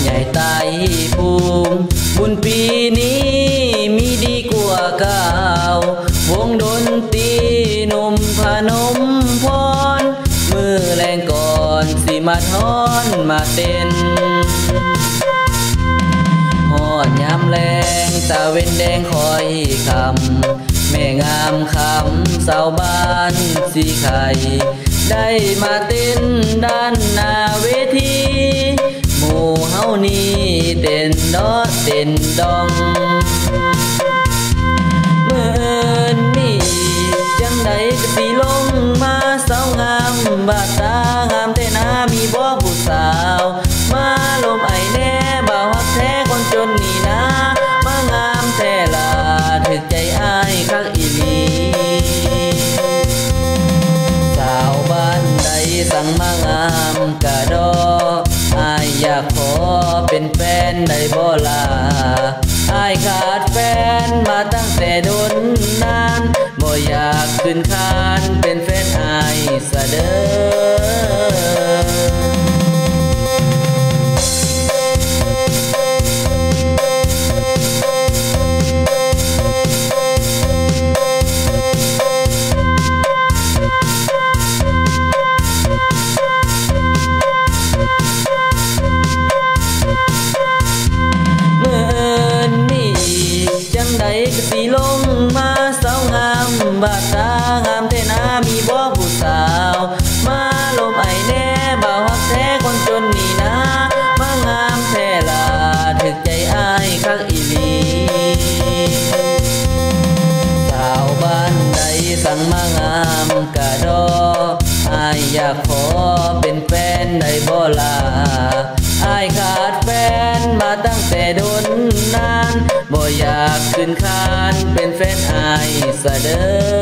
ใหญ่ไต่ภูมิบุญปีนี้มีดีกว่าเก่าวงดนตรีหนุ่มพนมพรมือแรงก่อนสิมาทอนมาเต้นหอดยามแรงตาเว้นแดงคอยคำแม่งามคำสาวบ้านสีไข่ได้มาเต้นด้านหน้าเวทีหมู่เฮานี่เต้นดอเต้นดองเมื่อนี่จังใดก็สิลงมาสาวงามบาดตางามแต่หน้ามีบ่ผู้สาวมาลมไอแน่บ่าวฮักแท้คนจนนี่นะมางามแท้ล่ะถึกใจอ้ายคักอีหลีสาวบ้านใดสั่งมางามกะดออ้ายอยากขอเป็นแฟนได้บ่ล่ะอ้ายขาดแฟนมาตั้งแต่ดนนานบ่อยากขึ้นคานเป็นแฟนอ้ายซะเด้ก็สิลงมาสาวงามบาดตางามแต่หน้ามีบ่ผู้สาวมาลมไอแน่บ่าวฮักแท้คนจนนี่นะมางามแท้ล่ะถึกใจอ้ายคักอีหลีสาวบ้านใดสั่งมางามกะดออ้ายอยากขอเป็นแฟนได้บ่ล่ะอ้ายขาดแฟนมาตั้งแต่ดนนานบ่อยากขึ้นคานเป็นแฟนอ้ายซะเด้อ